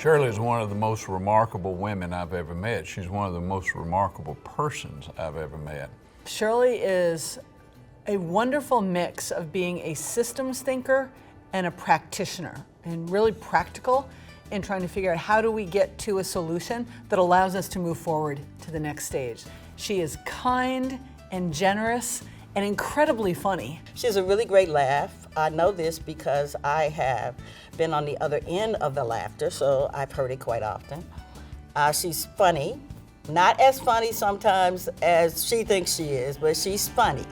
Shirley is one of the most remarkable women I've ever met. She's one of the most remarkable persons I've ever met. Shirley is a wonderful mix of being a systems thinker and a practitioner, and really practical in trying to figure out how do we get to a solution that allows us to move forward to the next stage. She is kind and generous and incredibly funny. She has a really great laugh. I know this because I have been on the other end of the laughter, so I've heard it quite often. She's funny, not as funny sometimes as she thinks she is, but she's funny.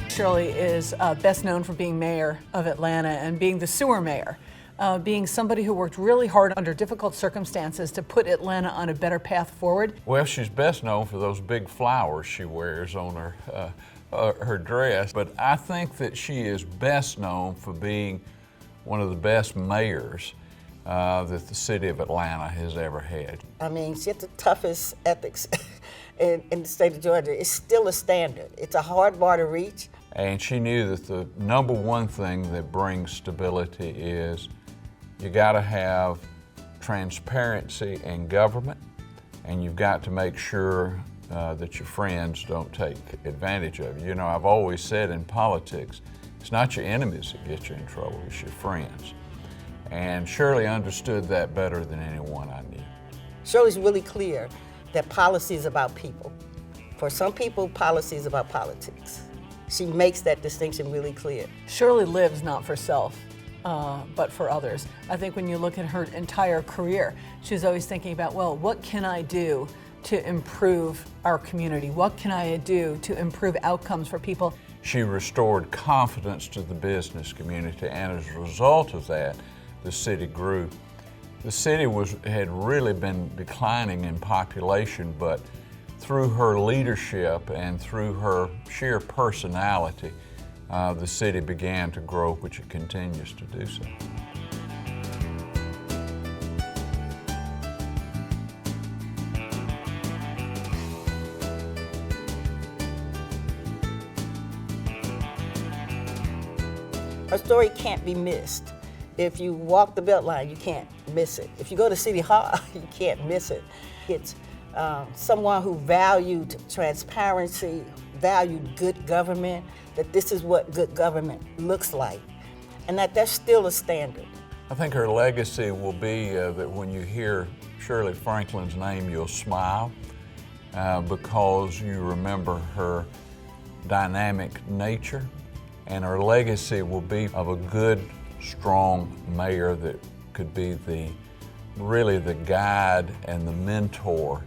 Shirley is best known for being mayor of Atlanta and being the sewer mayor, being somebody who worked really hard under difficult circumstances to put Atlanta on a better path forward. Well, she's best known for those big flowers she wears on her dress, but I think that she is best known for being one of the best mayors that the city of Atlanta has ever had. I mean, she had the toughest ethics in the state of Georgia. It's still a standard. It's a hard bar to reach. And she knew that the number one thing that brings stability is you got to have transparency in government, and you've got to make sure that your friends don't take advantage of you. You know, I've always said in politics, it's not your enemies that get you in trouble, it's your friends. And Shirley understood that better than anyone I knew. Shirley's really clear that policy is about people. For some people, policy is about politics. She makes that distinction really clear. Shirley lives not for self, but for others. I think when you look at her entire career, she was always thinking about, well, what can I do to improve our community? What can I do to improve outcomes for people? She restored confidence to the business community, and as a result of that, the city grew. The city had really been declining in population, but through her leadership and through her sheer personality, the city began to grow, which it continues to do so. Her story can't be missed. If you walk the Beltline, you can't miss it. If you go to City Hall, you can't miss it. It's someone who valued transparency, valued good government, that this is what good government looks like, and that's still a standard. I think her legacy will be that when you hear Shirley Franklin's name, you'll smile because you remember her dynamic nature, and her legacy will be of a good, strong mayor that could be really the guide and the mentor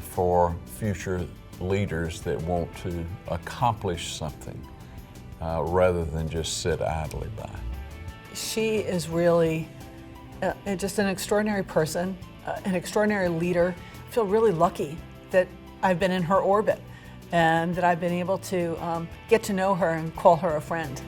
for future leaders that want to accomplish something rather than just sit idly by. She is really just an extraordinary person, an extraordinary leader. I feel really lucky that I've been in her orbit and that I've been able to get to know her and call her a friend.